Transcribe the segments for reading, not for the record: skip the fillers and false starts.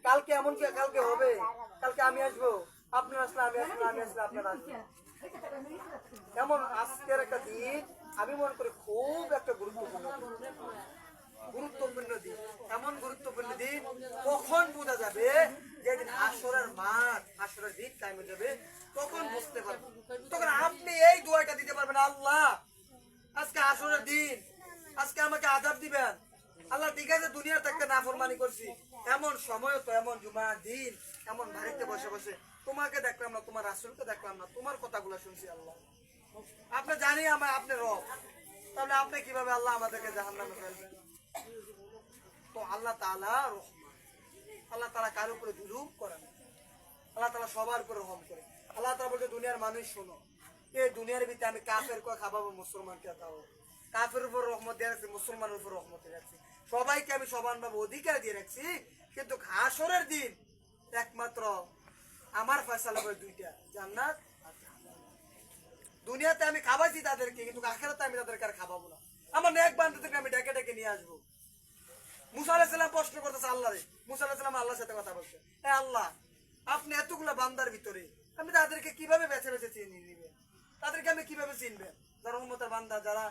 কালকে এমন কি কালকে হবে, কালকে আমি আসবো, আপনার আসলে আমি আসলে, আমি আসলে আপনার আসবে। এমন আজকের একটা দিন আমি মনে করি খুব একটা গুরুত্বপূর্ণ দিন, এমন গুরুত্বপূর্ণ দিন। কখন বোঝা যাবে যেদিন হাসরের মাঠ, হাসরের দিন কায়েম হয়ে যাবে, তখন বুঝতে পারবেন। তখন আপনি এই দোয়াটা দিতে পারবেন, আল্লাহ আজকে হাসরের দিন, আজকে আমাকে আযাব দিবেন। আল্লাহ ঠিক আছে, দুনিয়া থেকে নাফরমানি করছি, এমন সময় তো, এমন জুমার দিন, এমন বাড়িতে বসে বসে তোমাকে দেখলাম না, তোমার রাসূলকে দেখলাম না, তোমার কথাগুলো শুনছি। আল্লাহ আপনি জানি আমার আপনি রব, তাহলে আপনি কিভাবে আল্লাহ আমাদেরকে জাহান্নামে ফেলবেন? তো আল্লাহ তাআলা রহমান, আল্লাহ তাআলা কার উপরে জুলুম করে না, আল্লাহ তাআলা সবার উপরে রহম করে। আল্লাহ তাআলা বলতে দুনিয়ার মানুষ শোনো, এই দুনিয়ার ভিতরে আমি কাফের কো খাওয়াবো, মুসলমানকে খাওয়াবো। কাফের উপর রহমত দিয়ে রাখছি, মুসলমানের উপর রহমত দিয়ে রাখছি, সবাইকে আমি সমানভাবে অধিকার দিয়ে রাখছি। কিন্তু হাসরের দিন একমাত্র আমার ফয়সালা হবে দুইটা, জান্নাত আর জাহান্নাম। দুনিয়াতে আমি খাওয়াইছি তাদেরকে, কিন্তু আখিরাতে আমি তাদেরকে আর খাওয়াবো না। আমার নেক বান্দাদেরকে আমি ডেকে ডেকে নিয়ে আসবো। মুসা আলাইহিস সালাম প্রশ্ন করতেছে আল্লাহরে, মুসা আলাইহিস সালাম আল্লাহর সাথে কথা বলছে, হে আল্লাহ আপনি এতগুলো বান্দার ভিতরে আমি তাদেরকে কিভাবে বেছে বেছে চিনি নিবেন, তাদেরকে আমি কিভাবে চিনবেন? যারা উম্মতের বান্দা, যারা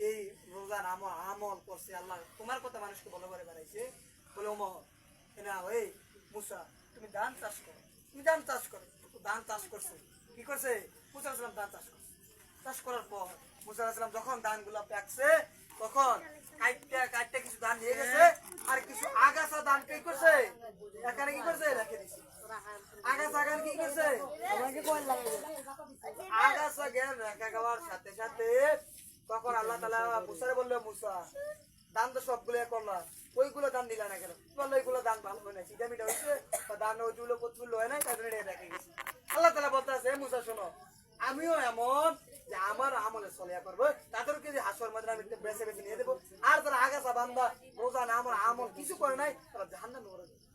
এই রোজার আমল করছে, আল্লাহ তোমার কথা মানুষকে বলে বলে বেড়াইছে, বলে ওমর না ওই মুসা তুমি ধান চাষ করো, তুমি ধান চাষ করো। ধান চাষ করছে, কি করছে? মুসা আলাইহিস সালাম ধান চাষ করছে। চাষ করার পর মুসা আলাইহিস সালাম যখন ধানগুলো পেকছে, তখন কাইটটা কাইটটা কিছু ধান নিয়ে গেছে, আর কিছু আগাছা ধান কি করছে, এখানে কি করছে রেখে দিছে। আগাছা গান কি করছে, আগাছা জ্ঞান রেখে যাওয়ার সাথে সাথে তখন আল্লাহ তাআলা মুসারে বললো, মুসা ধান তো সবগুলো করলা, ওইগুলো ধান দিলা না কেন? বললো এইগুলো ধান ভালো হয় না, সিধা মিটা হয়েছে, ধান ওইগুলো প্রচুর হয় না, তাই জন্য রেখে গেছে। আল্লাহ তাআলা বলতে আছে, মুসা শোনো, আমিও এমন যে আমার আমলে চলিয়া করবো, তাদেরকে যে হাসর ময়দানে আমি বেছে বেছে নিয়ে দেবো, আর যারা আগাছা বান্দা রোজা না আমার আমল কিছু করে নাই, তারা জাহান্নামে মরে যাবে।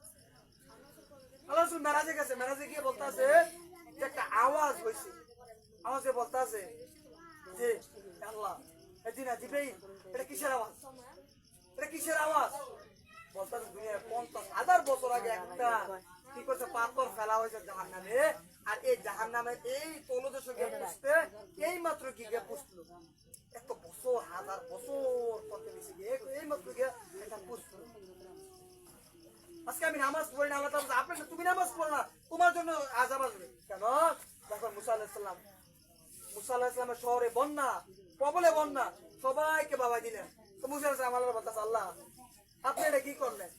আল্লাহ রাসূল মেরাজে গেছে, মেরাজে গিয়ে বলতে আছে যে একটা আওয়াজ হয়েছে, আওয়াজে বলতে আছে যে আল্লাহ এদিনা জিব্রাইল, এটা কিসের আওয়াজ, এটা কিসের আওয়াজ? বলতে আছে দুনিয়ার 50,000 বছর আগে একটা কি করছে, পাথর ফেলা হয়েছে জাহান্নামে, আর এই জাহান্নামের এই তলদেশে গিয়ে পুষতে এই মাত্র কি গিয়ে পুষলো, এত বছর হাজার বছর পথে বেশি গিয়ে এই মাত্র গিয়ে এটা পুষলো। আজকে আমি নামাজ পড়ি না, আল্লাহ তাআলা আপনি তুমি নামাজ পড়ো না, তোমার জন্য আযাব আসবে কেন? যখন মুসা আলাইহিস সালামের শহরে বন্যা, প্রবলে বন্যা, সবাইকে বাবা দিলেন, তো মুসা আলাইহিস সালাম আল্লাহর বলতেছে, আল্লাহ আপনি এটা কি করলেন?